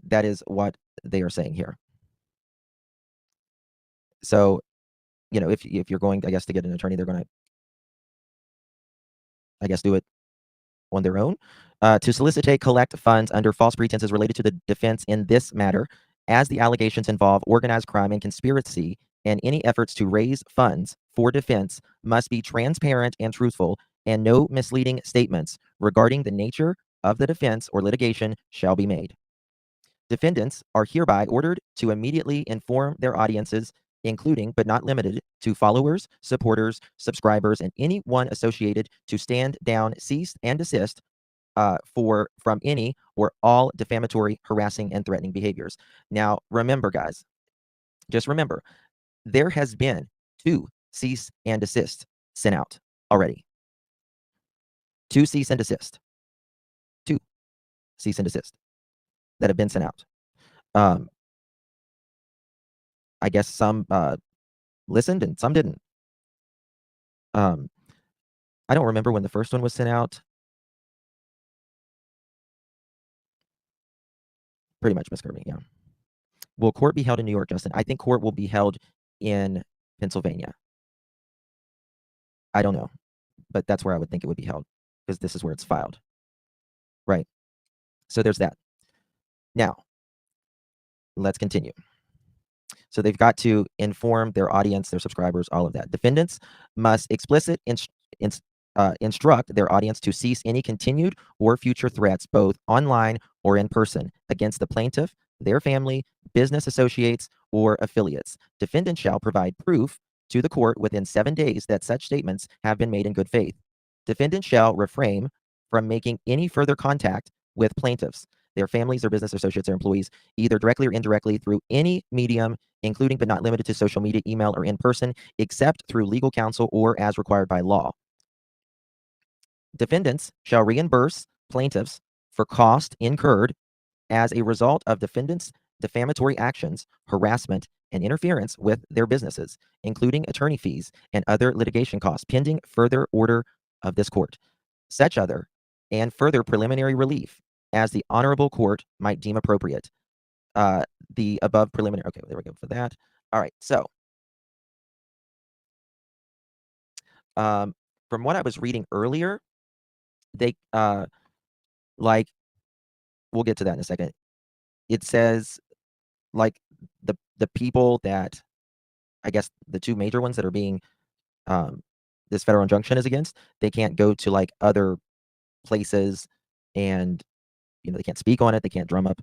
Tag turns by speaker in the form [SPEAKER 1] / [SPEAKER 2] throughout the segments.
[SPEAKER 1] That is what they are saying here. So, if you're going, I guess, to get an attorney, they're going to, I guess, do it on their own. To solicitate, collect funds under false pretenses related to the defense in this matter, as the allegations involve organized crime and conspiracy, and any efforts to raise funds for defense must be transparent and truthful, and no misleading statements regarding the nature of the defense or litigation shall be made. Defendants are hereby ordered to immediately inform their audiences, including but not limited to followers, supporters, subscribers, and anyone associated, to stand down, cease, and desist from any or all defamatory, harassing, and threatening behaviors. Now, remember, guys, just remember, there has been 2 cease and desist sent out already. 2 cease and desist. 2 cease and desist that have been sent out. I guess some listened and some didn't. I don't remember when the first one was sent out. Pretty much, Miss Kirby, yeah. Will court be held in New York, Justin? I think court will be held in Pennsylvania. I don't know, but that's where I would think it would be held, because this is where it's filed. Right. So there's that. Now, let's continue. So they've got to inform their audience, their subscribers, all of that. Defendants must instruct their audience to cease any continued or future threats, both online or in person, against the plaintiff, their family, business associates, or affiliates. Defendants shall provide proof to the court within 7 days that such statements have been made in good faith. Defendants shall refrain from making any further contact with plaintiffs, their families, their business associates, or employees, either directly or indirectly through any medium, including but not limited to social media, email, or in person, except through legal counsel or as required by law. Defendants shall reimburse plaintiffs for cost incurred as a result of defendants' defamatory actions, harassment, and interference with their businesses, including attorney fees and other litigation costs, pending further order of this court. Such other and further preliminary relief as the honorable court might deem appropriate. The above preliminary, okay, there we go for that. All right, so from what I was reading earlier, they like, we'll get to that in a second. It says, like, the people that, I guess, the 2 major ones that are being this federal injunction is against, they can't go to, like, other places, and they can't speak on it, they can't drum up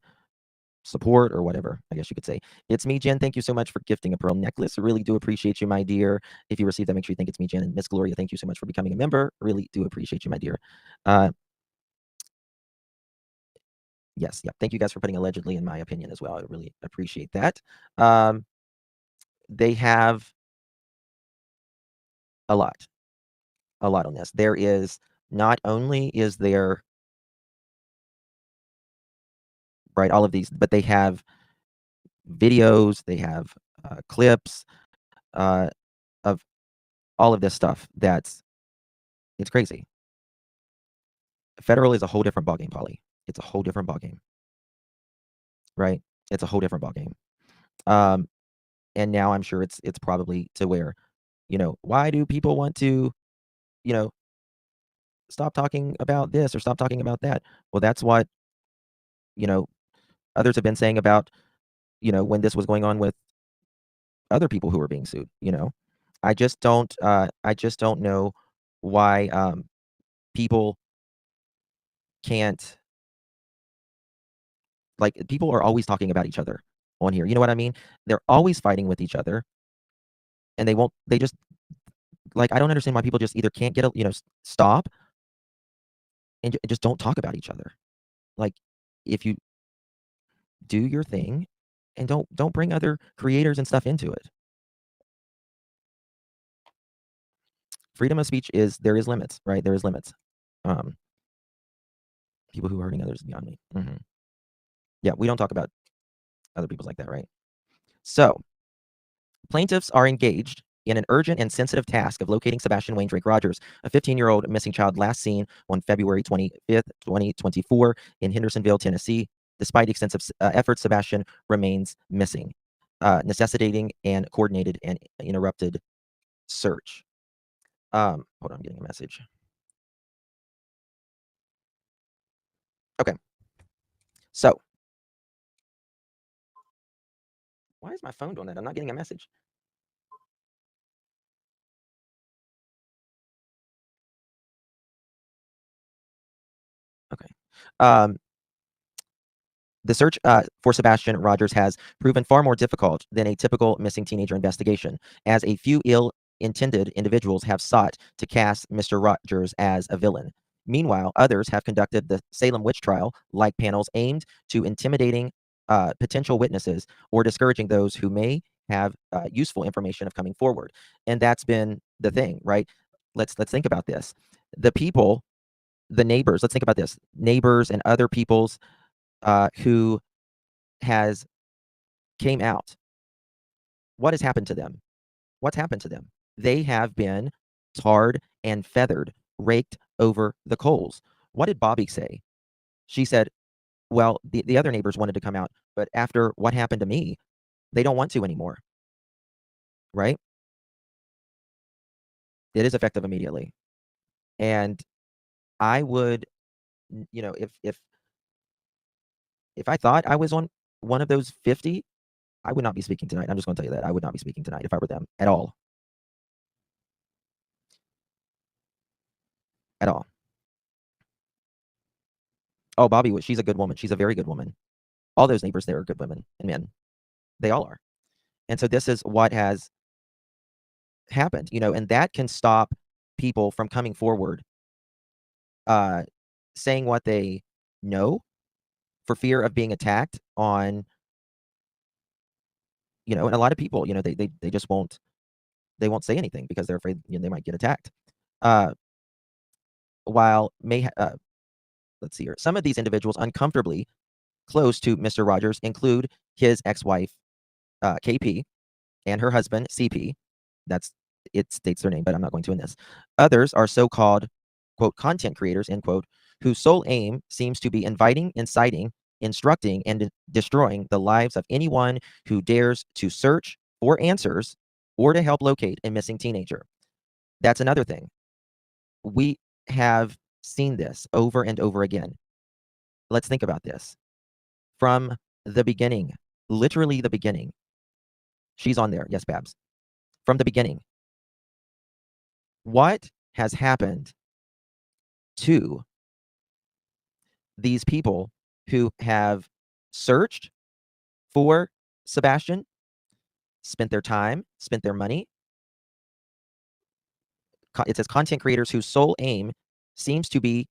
[SPEAKER 1] support or whatever, I guess you could say. It's me, Jen. Thank you so much for gifting a pearl necklace. I really do appreciate you, my dear. If you receive that, make sure you think it's me, Jen. And Miss Gloria, thank you so much for becoming a member. Really do appreciate you, my dear. Yes, yeah. Thank you guys for putting allegedly in my opinion as well. I really appreciate that. They have a lot on this. There is, not only is there, right, all of these, but they have videos, they have clips of all of this stuff. It's crazy. Federal is a whole different ballgame, Polly. It's a whole different ballgame, right? It's a whole different ballgame. And now I'm sure it's probably to where, why do people want to, stop talking about this or stop talking about that? Well, that's what, others have been saying about, when this was going on with other people who were being sued. I just don't know why people can't, like, people are always talking about each other on here. You know what I mean? They're always fighting with each other, and they just, like, I don't understand why people just either can't get stop and just don't talk about each other. Like, if you do your thing and don't bring other creators and stuff into it. Freedom of speech there is limits, right? There is limits. People who are hurting others beyond me. Yeah, we don't talk about other people's like that, right? So, plaintiffs are engaged in an urgent and sensitive task of locating Sebastian Wayne Drake Rogers, a 15-year-old missing child last seen on February 25th, 2024 in Hendersonville, Tennessee. Despite extensive efforts, Sebastian remains missing, necessitating and coordinated and interrupted search. Hold on, I'm getting a message. Okay. So, why is my phone doing that? I'm not getting a message. Okay. Um, The search for Sebastian Rogers has proven far more difficult than a typical missing teenager investigation, as a few ill intended individuals have sought to cast Mr. Rogers as a villain. Meanwhile, others have conducted the Salem witch trial like panels aimed to intimidating potential witnesses or discouraging those who may have useful information of coming forward. And that's been the thing, right? Let's think about this. The people, the neighbors. Let's think about this: neighbors and other people's who has came out. What has happened to them? What's happened to them? They have been tarred and feathered, raked over the coals. What did Bobby say? She said, well, the other neighbors wanted to come out, but after what happened to me, they don't want to anymore, right? It is effective immediately. And I would, if I thought I was on one of those 50, I would not be speaking tonight. I'm just going to tell you that. I would not be speaking tonight if I were them at all. At all. Oh, Bobby, she's a good woman. She's a very good woman. All those neighbors there are good women and men. They all are. And so this is what has happened, and that can stop people from coming forward, uh, saying what they know for fear of being attacked on, and a lot of people, they just won't say anything because they're afraid, they might get attacked. Uh, while let's see here, some of these individuals uncomfortably close to Mr. Rogers include his ex-wife, KP, and her husband, CP. It states their name, but I'm not going to in this. Others are so-called, quote, content creators, end quote, whose sole aim seems to be inviting, inciting, instructing, and destroying the lives of anyone who dares to search for answers or to help locate a missing teenager. That's another thing. We have seen this over and over again. Let's think about this. From the beginning, literally the beginning. She's on there. Yes, Babs. From the beginning. What has happened to these people who have searched for Sebastian, spent their time, spent their money? It says content creators whose sole aim seems to be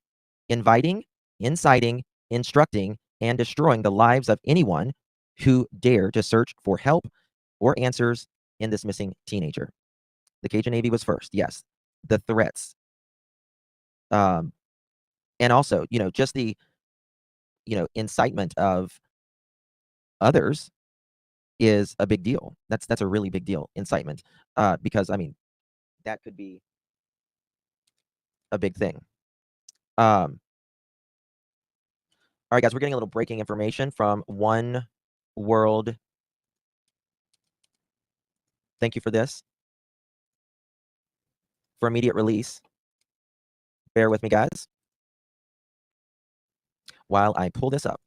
[SPEAKER 1] inviting, inciting, instructing, and destroying the lives of anyone who dare to search for help or answers in this missing teenager. The Cajun Navy was first, yes. The threats. And also, just the, incitement of others is a big deal. That's a really big deal, incitement, because, I mean, that could be a big thing. All right, guys, we're getting a little breaking information from One World. Thank you for this. For immediate release. Bear with me, guys, while I pull this up.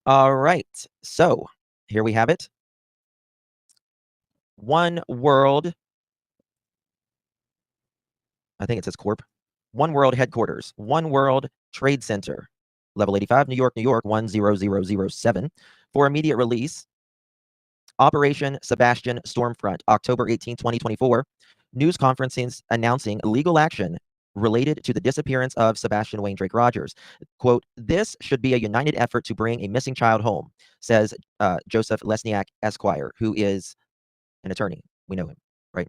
[SPEAKER 1] All right, so here we have it. One World, I think it says Corp. One World Headquarters, One World Trade Center, Level 85, New York, 10007. For immediate release, Operation Sebastian Stormfront, October 18, 2024. News conferences announcing legal action related to the disappearance of Sebastian Wayne Drake Rogers. Quote, this should be a united effort to bring a missing child home, says Joseph Lesniak Esquire, who is an attorney. We know him, right?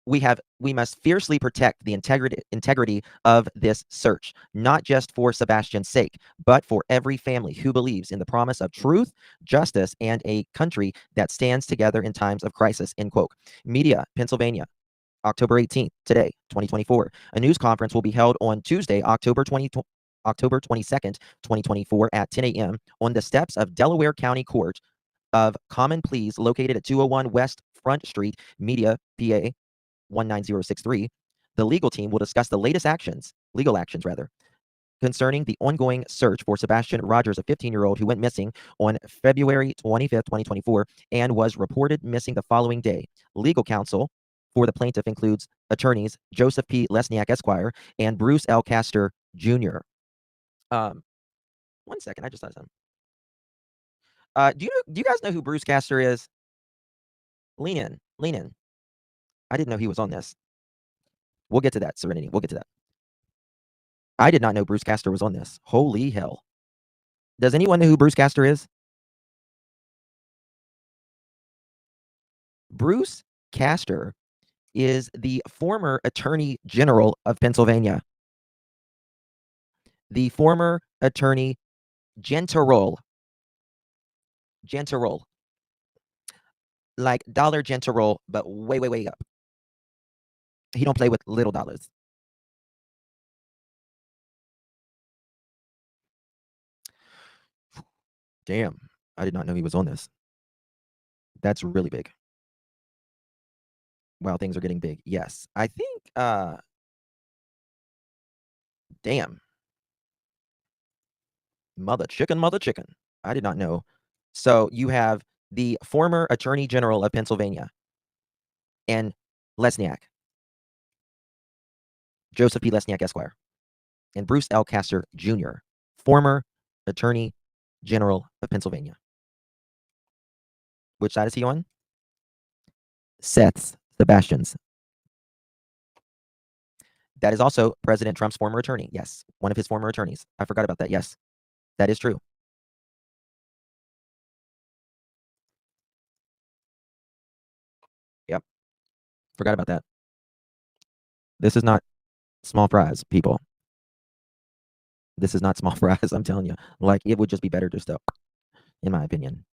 [SPEAKER 1] We must fiercely protect the integrity of this search, not just for Sebastian's sake, but for every family who believes in the promise of truth, justice, and a country that stands together in times of crisis, end quote. Media, Pennsylvania. October 18th, today, 2024. A news conference will be held on Tuesday, October 22nd, 2024 at 10 a.m. on the steps of Delaware County Court of Common Pleas located at 201 West Front Street, Media, PA 19063. The legal team will discuss the latest legal actions rather, concerning the ongoing search for Sebastian Rogers, a 15-year-old who went missing on February 25th, 2024, and was reported missing the following day. Legal counsel for the plaintiff includes attorneys Joseph P. Lesniak, Esquire, and Bruce L. Castor, Jr. Um, one second, I just thought something. Do you guys know who Bruce Castor is? Lean in, lean in. I didn't know he was on this. We'll get to that, Serenity. We'll get to that. I did not know Bruce Castor was on this. Holy hell. Does anyone know who Bruce Castor is? Bruce Castor is the former Attorney General of Pennsylvania. The former Attorney General. Like Dollar General, but way, way, way up. He don't play with little dollars. Damn. I did not know he was on this. That's really big. Wow, things are getting big. Yes. I think damn. Mother chicken. I did not know. So you have the former Attorney General of Pennsylvania and Lesniak, Joseph P. Lesniak, Esquire, and Bruce L. Castor, Jr., former Attorney General of Pennsylvania. Which side is he on? Sebastian's. That is also President Trump's former attorney. Yes, one of his former attorneys. I forgot about that. Yes, that is true. Yep, forgot about that. This is not small fries, people. This is not small fries, I'm telling you. Like, it would just be better just to, in my opinion.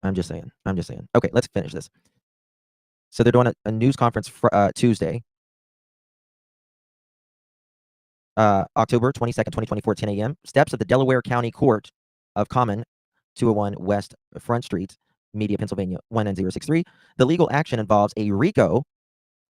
[SPEAKER 1] I'm just saying. Okay, let's finish this. So they're doing a news conference Tuesday, October 22nd, 2024, 10 a.m. Steps of the Delaware County Court of Common, 201 West Front Street, Media, Pennsylvania, 19063. The legal action involves a RICO,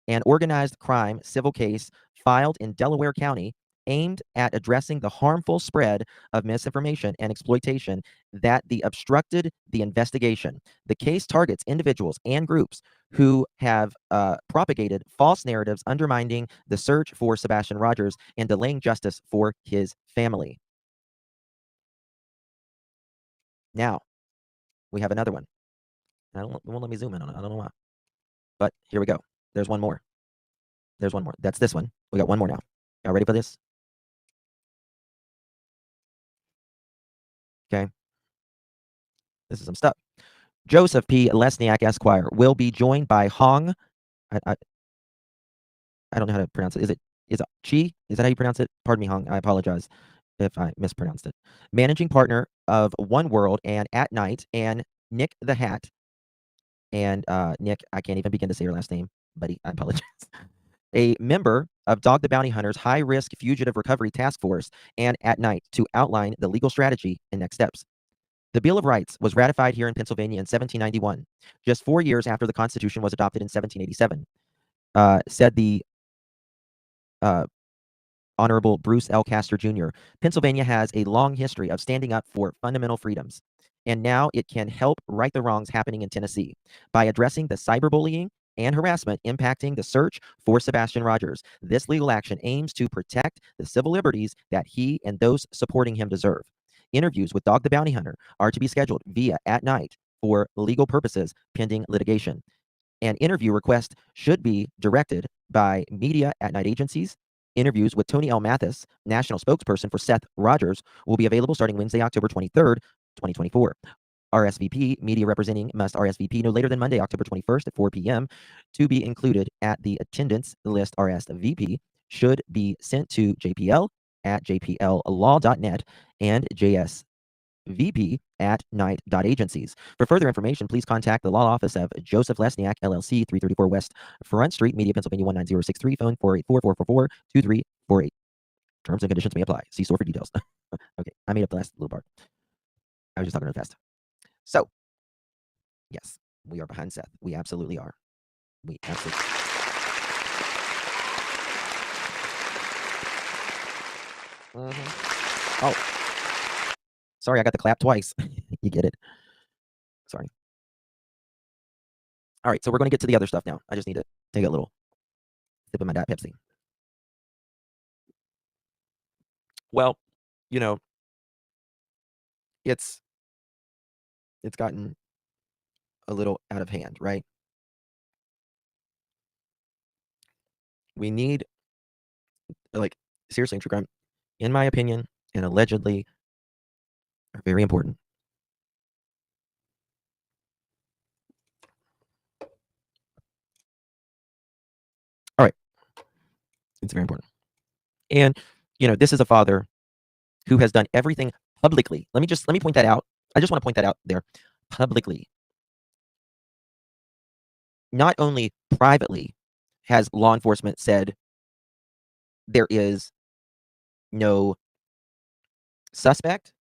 [SPEAKER 1] an organized crime civil case filed in Delaware County aimed at addressing the harmful spread of misinformation and exploitation that obstructed the investigation. The case targets individuals and groups who have propagated false narratives undermining the search for Sebastian Rogers and delaying justice for his family. Now, we have another one. It won't let me zoom in on it. I don't know why. But here we go. There's one more. That's this one. We got one more now. Y'all ready for this? Okay. This is some stuff. Joseph P. Lesniak, Esquire, will be joined by Hong. I don't know how to pronounce it. Is it Chi? Is that how you pronounce it? Pardon me, Hong. I apologize if I mispronounced it. Managing partner of One World and At Night, and Nick the Hat. And Nick, I can't even begin to say your last name, buddy. I apologize. A member of Dog the Bounty Hunter's High Risk Fugitive Recovery Task Force, and At Night, to outline the legal strategy and next steps. The Bill of Rights was ratified here in Pennsylvania in 1791, just 4 years after the Constitution was adopted in 1787, said the Honorable Bruce L. Castor Jr. Pennsylvania has a long history of standing up for fundamental freedoms, and now it can help right the wrongs happening in Tennessee by addressing the cyberbullying and harassment impacting the search for Sebastian Rogers. This legal action aims to protect the civil liberties that he and those supporting him deserve. Interviews with Dog the Bounty Hunter are to be scheduled via At Night for legal purposes pending litigation. An interview request should be directed by media At Night agencies. Interviews with Tony L. Mathis, national spokesperson for Seth Rogers, will be available starting Wednesday, October 23rd, 2024. RSVP, media representing must RSVP no later than Monday, October 21st at 4 p.m. to be included at the attendance list. RSVP should be sent to JPL at jplaw.net and vp@night.agencies. For further information, please contact the law office of Joseph Lesniak, LLC, 334 West Front Street, Media, Pennsylvania 19063, phone 484-444-2348. Terms and conditions may apply. See store for details. Okay, I made up the last little part. I was just talking really fast. So, yes, we are behind Seth. We absolutely are. We absolutely. Oh, sorry, I got the clap twice. You get it. Sorry. All right, so we're going to get to the other stuff now. I just need to take a little sip of my Diet Pepsi. Well, you know, it's gotten a little out of hand, right? We need, like, seriously, true crime, in my opinion, and allegedly, are very important. All right, it's very important. And, this is a father who has done everything publicly. Let me point that out. I just want to point that out there. Publicly. Not only privately has law enforcement said there is no suspect,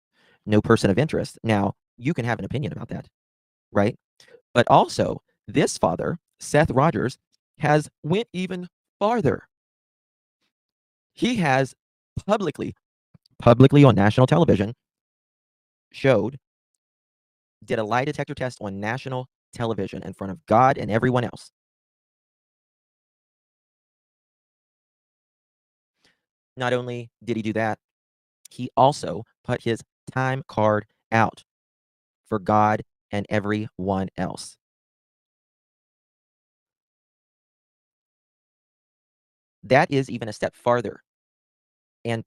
[SPEAKER 1] no person of interest. Now, you can have an opinion about that, right? But also, this father, Seth Rogers, has went even farther. He has publicly on national television did a lie detector test on national television in front of God and everyone else. Not only did he do that, he also put his time card out for God and everyone else. That is even a step farther. And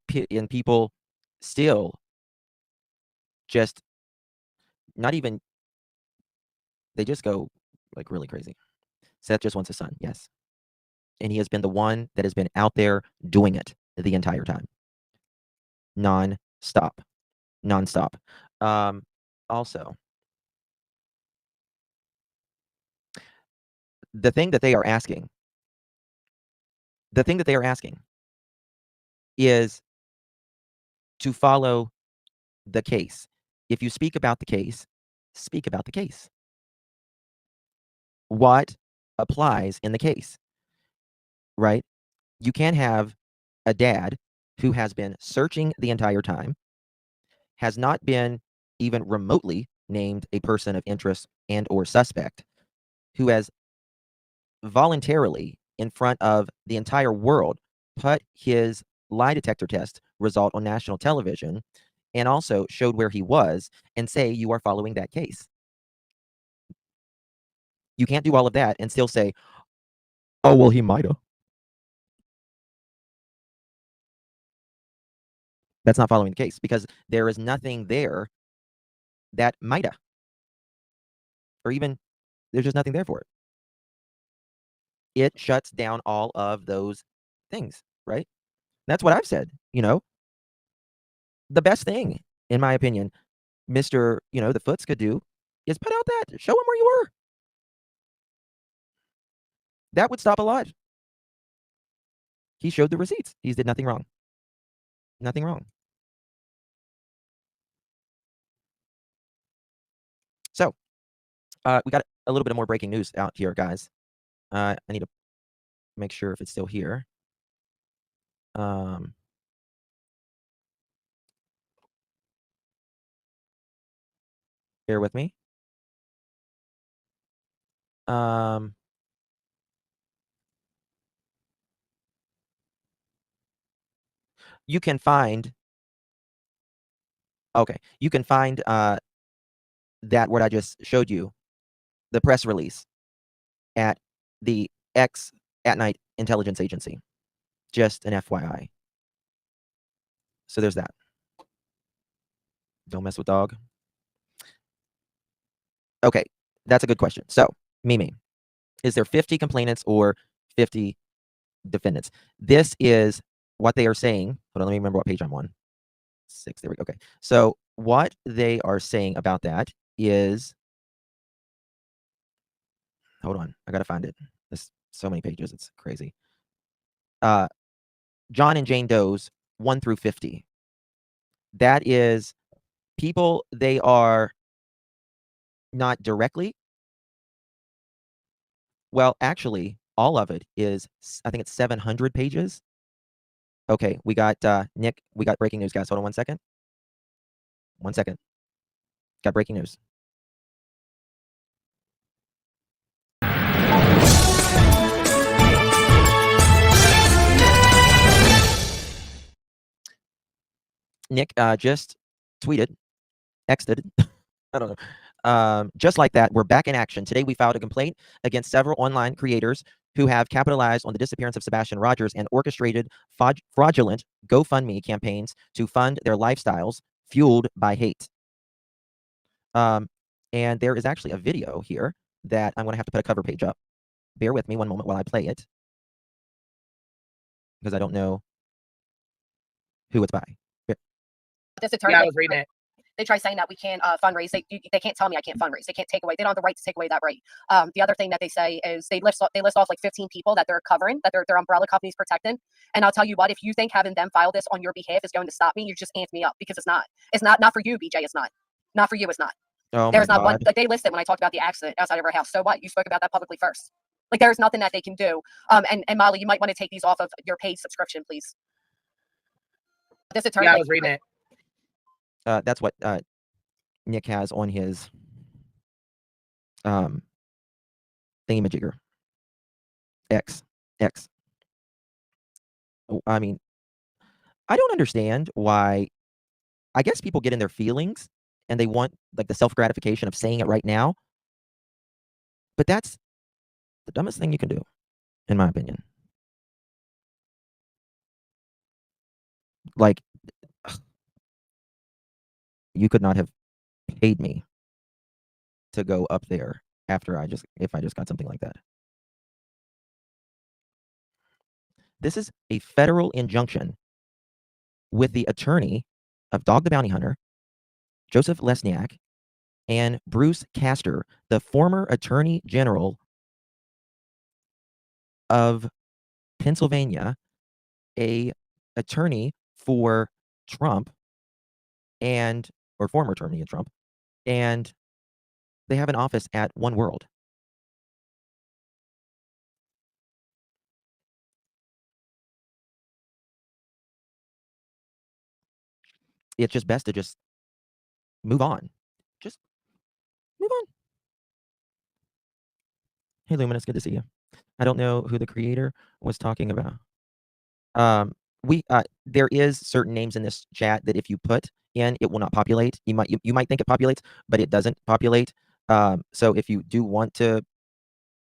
[SPEAKER 1] people still just not even, they just go like really crazy. Seth just wants a son, yes. And he has been the one that has been out there doing it the entire time. Non-stop. Also, the thing that they are asking is to follow the case. If you speak about the case, speak about the case. What applies in the case, right? You can't have a dad who has been searching the entire time, has not been even remotely named a person of interest and or suspect, who has voluntarily, in front of the entire world, put his lie detector test result on national television and also showed where he was and say you are following that case. You can't do all of that and still say, oh, well, he might have. That's not following the case because there is nothing there that might have. Or even, there's just nothing there for it. It shuts down all of those things, right? That's what I've said, The best thing, in my opinion, Mr. The Foots could do is put out that, show him where you were. That would stop a lot. He showed the receipts. He did nothing wrong. Nothing wrong. So, we got a little bit of more breaking news out here, guys. I need to make sure if it's still here. Bear with me. You can find that what I just showed you, the press release at the X at Night Intelligence Agency. Just an FYI. So there's that. Don't mess with dog. Okay, that's a good question. So, Mimi, is there 50 complainants or 50 defendants? This is what they are saying. Hold on, let me remember what page I'm on. 6, there we go. Okay. So what they are saying about that is, hold on, I gotta find it. There's so many pages, it's crazy. John and Jane Doe's 1 through 50. That is people, they are not directly. Well, actually, all of it is, I think it's 700 pages. Okay, we got Nick. We got breaking news, guys. Hold on 1 second. 1 second. Got breaking news. Nick just tweeted, exited. I don't know. Just like that, we're back in action. Today, we filed a complaint against several online creators who have capitalized on the disappearance of Sebastian Rogers and orchestrated fraudulent GoFundMe campaigns to fund their lifestyles fueled by hate. And there is actually a video here that I'm going to have to put a cover page up. Bear with me 1 moment while I play it, because I don't know who it's by.
[SPEAKER 2] This attorney, I was reading it. They try saying that we can't fundraise. They can't tell me I can't fundraise. They can't take away. They don't have the right to take away that right. The other thing that they say is they list off like 15 people that they're covering, that their umbrella company's protecting. And I'll tell you what, if you think having them file this on your behalf is going to stop me, you just amped me up, because it's not. It's not for you, BJ. It's not for you. It's not.
[SPEAKER 1] Oh,
[SPEAKER 2] there's
[SPEAKER 1] my
[SPEAKER 2] not
[SPEAKER 1] God.
[SPEAKER 2] one. Like, they listed when I talked about the accident outside of her house. So what? You spoke about that publicly first. Like, there's nothing that they can do. And Molly, you might want to take these off of your paid subscription, please. This attorney.
[SPEAKER 3] Yeah, I was reading it.
[SPEAKER 1] That's what Nick has on his thingamajigger. X. I mean, I don't understand why. I guess people get in their feelings and they want like the self-gratification of saying it right now. But that's the dumbest thing you can do, in my opinion. Like, you could not have paid me to go up there after if I just got something like that. This is a federal injunction with the attorney of Dog the Bounty Hunter, Joseph Lesniak, and Bruce Castor, the former Attorney General of Pennsylvania, a attorney for Trump, or former attorney of Trump, and they have an office at One World. It's just best to just move on. Just move on. Hey, Luminous, good to see you. I don't know who the creator was talking about. There is certain names in this chat that if you put in, it will not populate. You might think it populates, but it doesn't populate. So if you do want to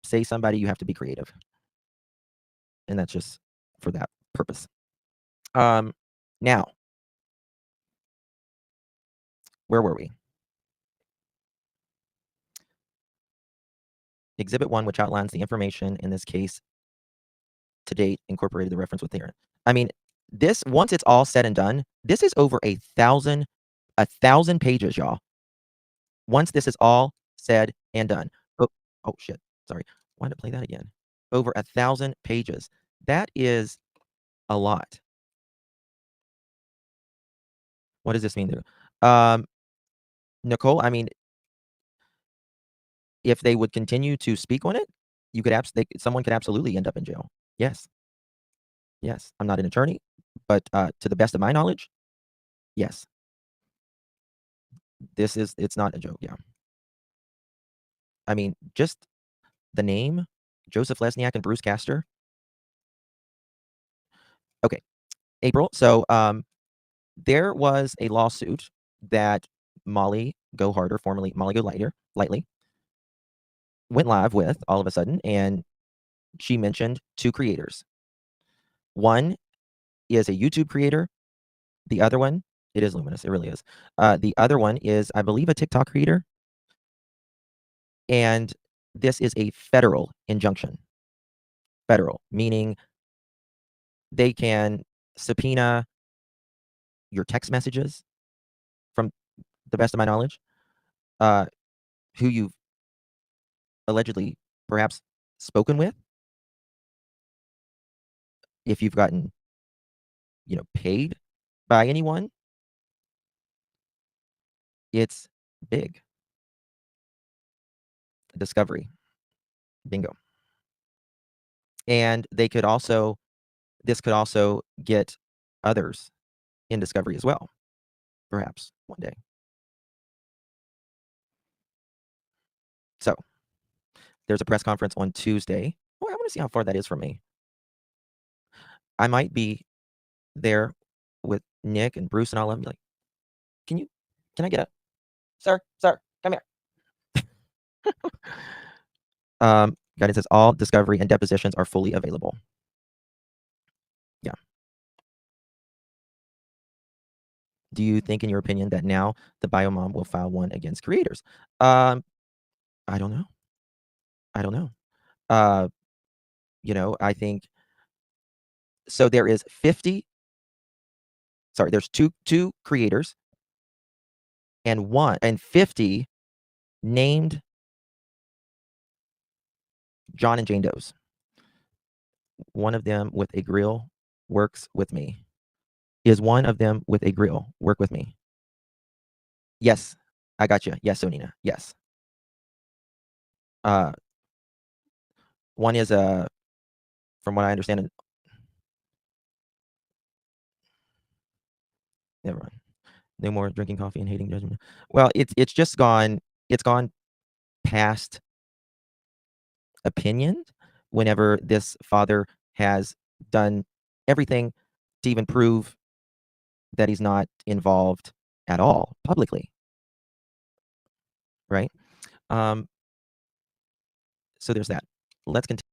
[SPEAKER 1] say somebody, you have to be creative, and that's just for that purpose. Now, where were we? Exhibit 1, which outlines the information in this case to date, incorporated the reference with there. I mean, this, once it's all said and done, this is over 1,000 pages, y'all. Once this is all said and done. Oh shit. Sorry. Why did I play that again? Over 1,000 pages. That is a lot. What does this mean? Nicole, I mean, if they would continue to speak on it, you could someone could absolutely end up in jail. Yes. Yes. I'm not an attorney, but to the best of my knowledge, yes. It's not a joke, yeah. I mean, just the name, Joseph Lesniak and Bruce Castor. Okay, April. So there was a lawsuit that Molly Go Harder, formerly Molly Go Lightly, went live with all of a sudden, and she mentioned 2 creators. One is a YouTube creator. The other one, it is Luminous, it really is. The other one is, I believe, a TikTok creator. And this is a federal injunction. Federal, meaning they can subpoena your text messages from the best of my knowledge, who you've allegedly perhaps spoken with, if you've gotten, paid by anyone, it's big. Discovery. Bingo. And this could also get others in discovery as well, perhaps one day. So there's a press conference on Tuesday. Oh, I want to see how far that is from me. I might be there with Nick and Bruce and all of them. Be like, can I get a, sir, come here. Guidance says all discovery and depositions are fully available. Yeah. Do you think, in your opinion, that now the biomom will file one against creators? I don't know. Uh, I think so. There's 2 creators and 50 named John and Jane Does. One of them with a grill works with me. Is one of them with a grill work with me? Yes, I got you. Yes, Sonina. Yes. One is from what I understand. Never mind. No more drinking coffee and hating judgment. Well, it's just gone. It's gone past opinion. Whenever this father has done everything to even prove that he's not involved at all publicly, right? So there's that. Let's continue.